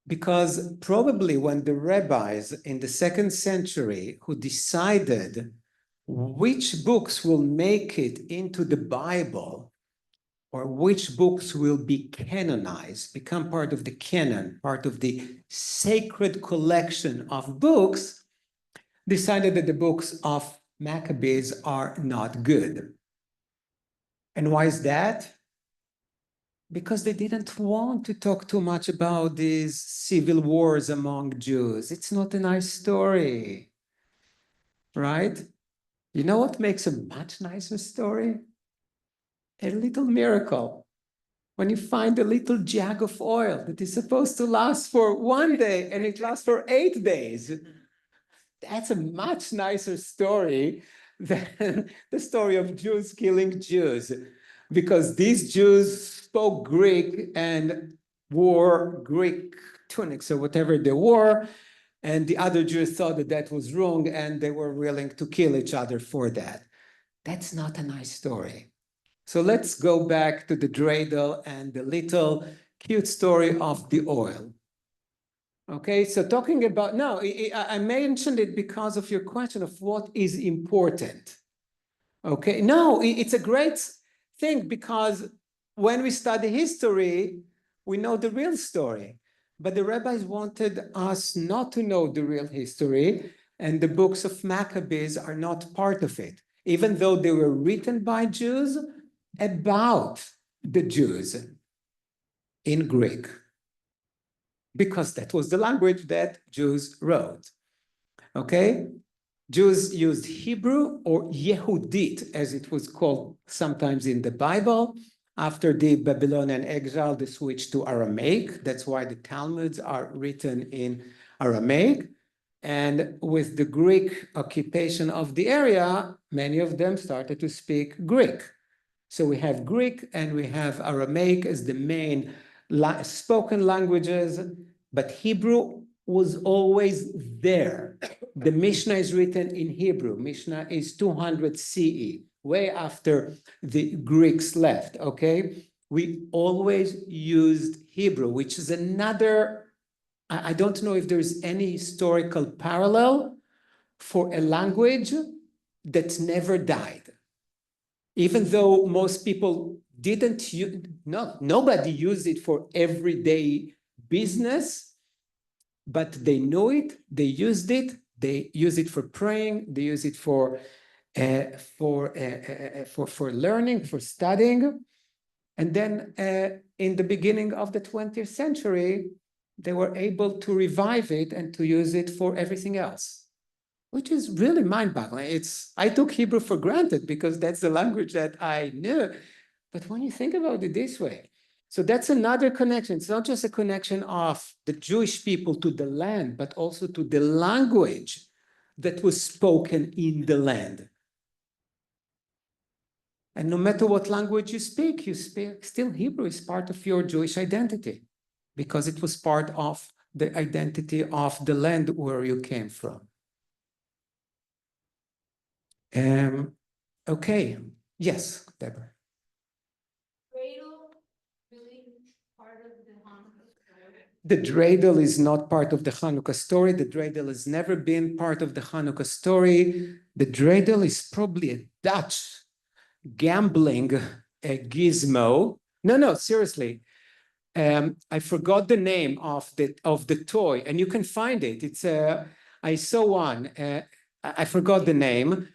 Because probably when the rabbis in the 2nd century who decided which books will make it into the Bible or which books will be canonized, become part of the canon, part of the sacred collection of books, decided that the books of Maccabees are not good. And why is that? Because they didn't want to talk too much about these civil wars among Jews. It's not a nice story, right? You know what makes a much nicer story? A little miracle. When you find a little jug of oil that is supposed to last for 1 day and it lasts for 8 days. That's a much nicer story than the story of Jews killing Jews, because these Jews spoke Greek and wore Greek tunics or whatever they wore, and the other Jews thought that that was wrong and they were willing to kill each other for that. That's not a nice story. So let's go back to the dreidel and the little cute story of the oil. Okay, so talking about, now, I mentioned it because of your question of what is important. Okay, no, it's a great thing because when we study history, we know the real story. But the rabbis wanted us not to know the real history, and the books of Maccabees are not part of it, even though they were written by Jews about the Jews in Greek, because that was the language that Jews wrote. Okay? Jews used Hebrew, or Yehudit, as it was called sometimes in the Bible. After the Babylonian exile, they switched to Aramaic. That's why the Talmuds are written in Aramaic. And with the Greek occupation of the area, many of them started to speak Greek. So we have Greek and we have Aramaic as the main spoken languages, but Hebrew was always there. The Mishnah is written in Hebrew. Mishnah is 200 CE, way after the Greeks left, okay? We always used Hebrew, which is another, I don't know if there's any historical parallel for a language that never died. Even though most people didn't use, nobody used it for everyday business, but they knew it, they used it, they use it for praying, they use it for learning, for studying. And then in the beginning of the 20th century, they were able to revive it and to use it for everything else, which is really mind-boggling. I took Hebrew for granted because that's the language that I knew. But when you think about it this way, so that's another connection. It's not just a connection of the Jewish people to the land, but also to the language that was spoken in the land. And no matter what language you speak, still Hebrew is part of your Jewish identity because it was part of the identity of the land where you came from. Okay, yes, Deborah. The dreidel is not part of the Hanukkah story. The dreidel has never been part of the Hanukkah story. The dreidel is probably a Dutch gambling gizmo. No, seriously. I forgot the name of the toy, and you can find it. It's I saw one. I forgot the name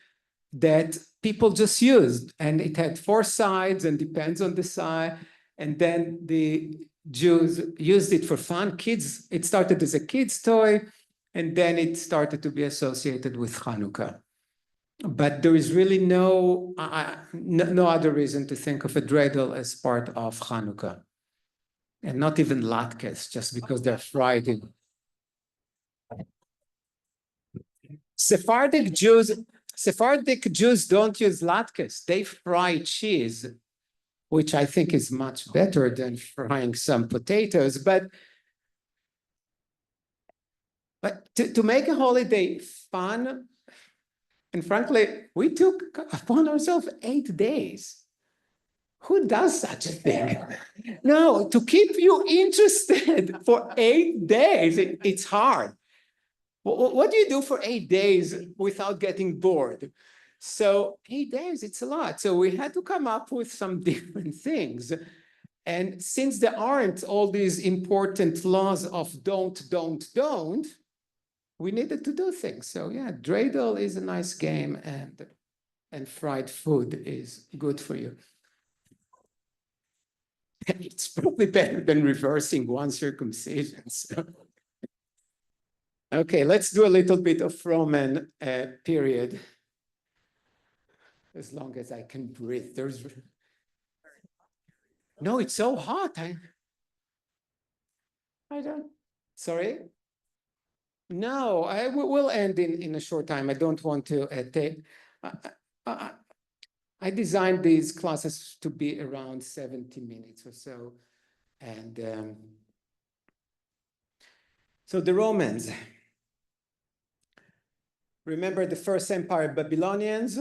that people just used, and it had 4 sides and depends on the side. And then the Jews used it for fun. Kids, it started as a kid's toy, and then it started to be associated with Hanukkah. But there is really no other reason to think of a dreidel as part of Hanukkah. And not even latkes, just because they're fried in. Sephardic Jews don't use latkes. They fry cheese, which I think is much better than frying some potatoes. But to make a holiday fun, and frankly, we took upon ourselves 8 days. Who does such a thing? No, to keep you interested for 8 days, it's hard. What do you do for 8 days without getting bored? So 8 days, it's a lot. So we had to come up with some different things. And since there aren't all these important laws of don't, we needed to do things. So yeah, dreidel is a nice game, and fried food is good for you. It's probably better than reversing one circumcision. So. Okay, let's do a little bit of Roman period. As long as I can breathe. No, it's so hot. I don't. Sorry? No, we'll end in a short time. I don't want to take. I designed these classes to be around 70 minutes or so. And so the Romans. Remember the first empire, Babylonians?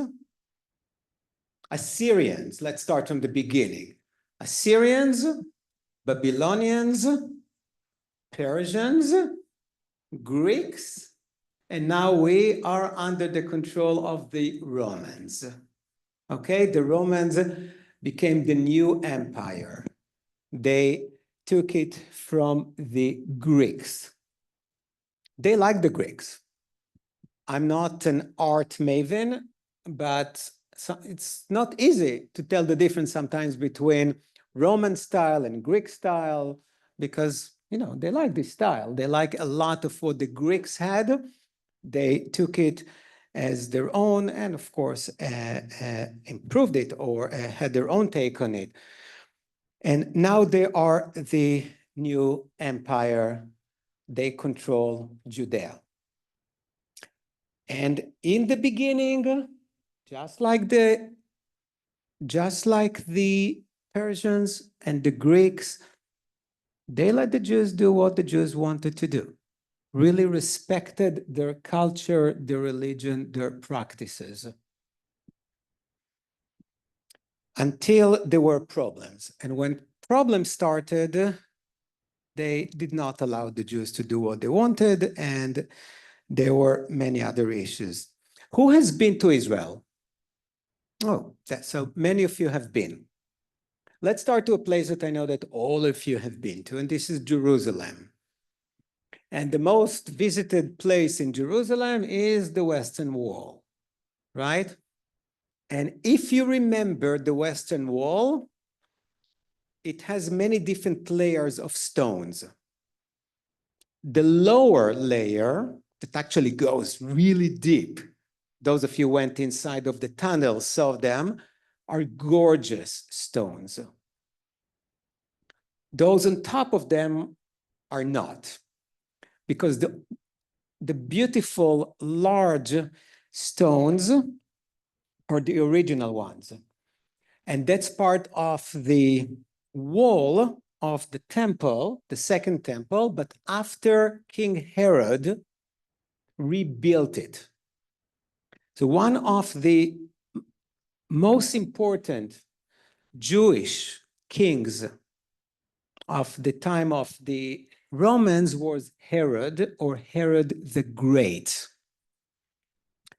Assyrians, let's start from the beginning. Assyrians, Babylonians, Persians, Greeks, and now we are under the control of the Romans. Okay, the Romans became the new empire. They took it from the Greeks. They like the Greeks. I'm not an art maven, but it's not easy to tell the difference sometimes between Roman style and Greek style, because, you know, they like this style. They like a lot of what the Greeks had. They took it as their own and, of course, improved it or had their own take on it. And now they are the new empire. They control Judea. And in the beginning, just like the Persians and the Greeks, they let the Jews do what the Jews wanted to do, really respected their culture, their religion, their practices. Until there were problems. And when problems started, they did not allow the Jews to do what they wanted, and there were many other issues. Who has been to Israel? Oh, so many of you have been. Let's start to a place that I know that all of you have been to, and this is Jerusalem. And the most visited place in Jerusalem is the Western Wall, right? And if you remember the Western Wall, it has many different layers of stones. The lower layer that actually goes really deep, those of you who went inside of the tunnel saw them, are gorgeous stones. Those on top of them are not, because the beautiful large stones are the original ones. And that's part of the wall of the temple, the second temple, but after King Herod rebuilt it. So one of the most important Jewish kings of the time of the Romans was Herod, or Herod the Great.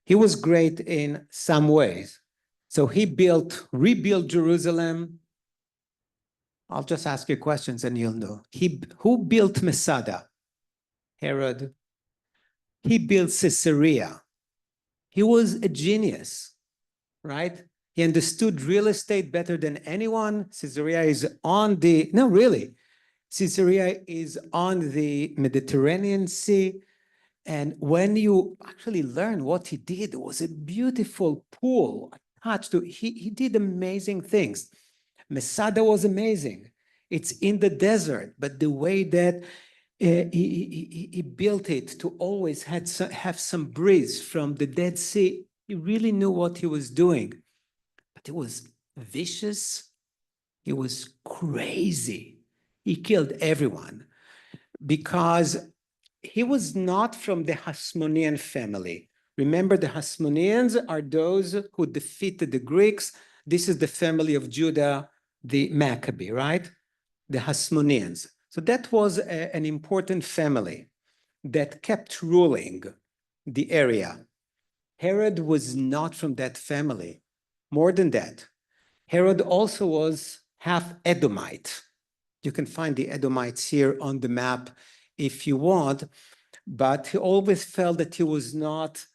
He was great in some ways. So he rebuilt Jerusalem. I'll just ask you questions and you'll know. Who built Masada? Herod. He built Caesarea. He was a genius, right? He understood real estate better than anyone. Caesarea is on the, no, really. Caesarea is on the Mediterranean Sea. And when you actually learn what he did, it was a beautiful pool attached to, he did amazing things. Masada was amazing. It's in the desert, but the way that he built it to always have some breeze from the Dead Sea, he really knew what he was doing. But it was vicious. It was crazy. He killed everyone because he was not from the Hasmonean family. Remember, the Hasmoneans are those who defeated the Greeks. This is the family of Judah, the Maccabee, right? The Hasmoneans. So that was an important family that kept ruling the area. Herod was not from that family. More than that, Herod also was half Edomite. You can find the Edomites here on the map if you want, but he always felt that he was not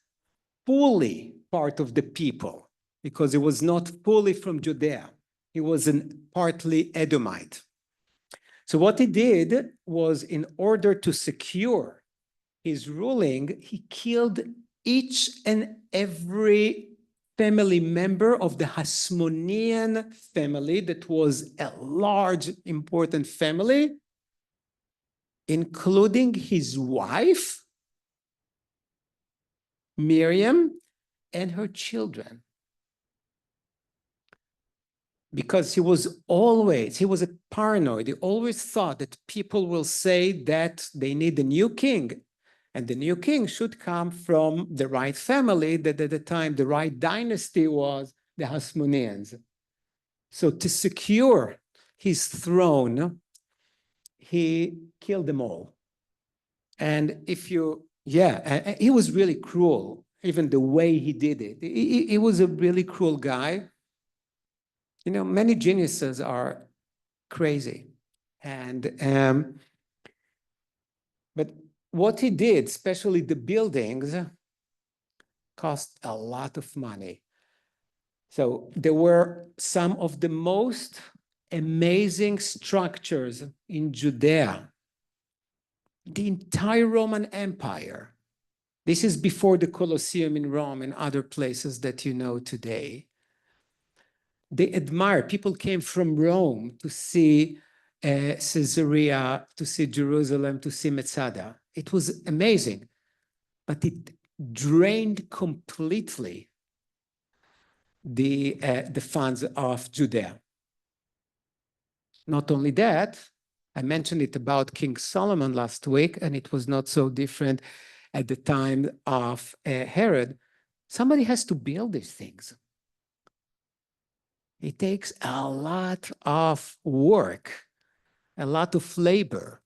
fully part of the people because he was not fully from Judea. He was partly Edomite. So what he did was, in order to secure his ruling, he killed each and every family member of the Hasmonean family that was a large, important family, including his wife, Miriam, and her children. Because he was a paranoid. He always thought that people will say that they need a new king, and the new king should come from the right family, that at the time the right dynasty was the Hasmoneans. So to secure his throne, he killed them all. And he was really cruel, even the way he did it. He was a really cruel guy. You know, many geniuses are crazy. And but what he did, especially the buildings, cost a lot of money. So there were some of the most amazing structures in Judea. The entire Roman Empire. This is before the Colosseum in Rome and other places that you know today. They admired, people came from Rome to see Caesarea, to see Jerusalem, to see Masada. It was amazing, but it drained completely the funds of Judea. Not only that, I mentioned it about King Solomon last week, and it was not so different at the time of Herod. Somebody has to build these things. It takes a lot of work, a lot of labor,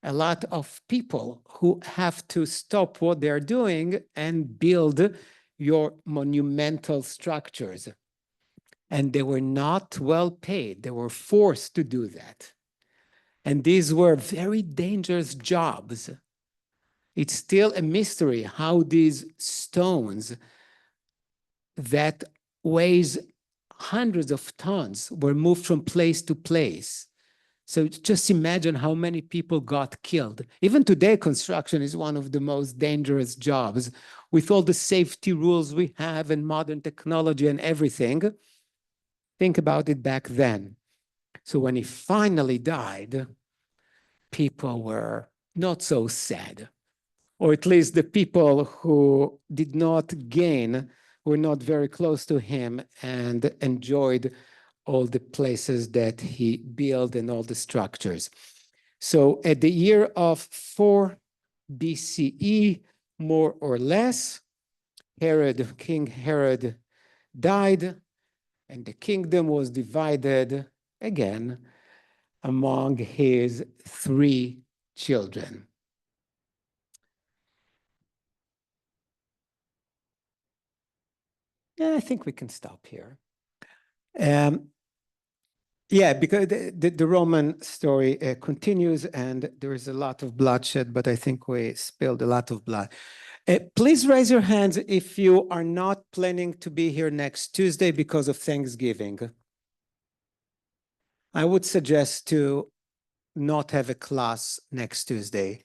a lot of people who have to stop what they're doing and build your monumental structures. And they were not well paid. They were forced to do that. And these were very dangerous jobs. It's still a mystery how these stones that weighs hundreds of tons were moved from place to place. So just imagine how many people got killed. Even today, construction is one of the most dangerous jobs with all the safety rules we have and modern technology and everything. Think about it back then. So when he finally died, people were not so sad, or at least the people who did not gain were not very close to him and enjoyed all the places that he built and all the structures. So at the year of 4 BCE, more or less, King Herod died, and the kingdom was divided again among his 3 children. Yeah, I think we can stop here. Yeah, because the Roman story continues, and there is a lot of bloodshed, but I think we spilled a lot of blood. Please raise your hands if you are not planning to be here next Tuesday because of Thanksgiving. I would suggest to not have a class next Tuesday.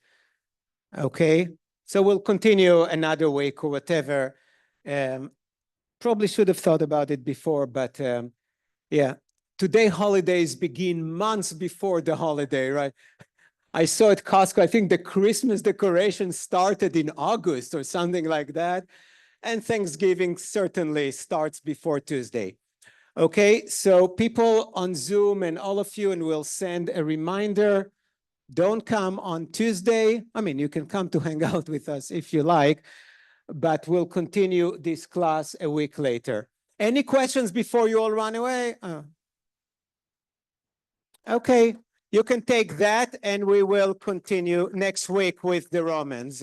Okay, so we'll continue another week or whatever. Probably should have thought about it before, but yeah. Today holidays begin months before the holiday, right? I saw at Costco, I think the Christmas decoration started in August or something like that. And Thanksgiving certainly starts before Tuesday. Okay, so people on Zoom and all of you, and we'll send a reminder, don't come on Tuesday. I mean, you can come to hang out with us if you like, but we'll continue this class a week later. Any questions before you all run away? Okay, you can take that and we will continue next week with the Romans.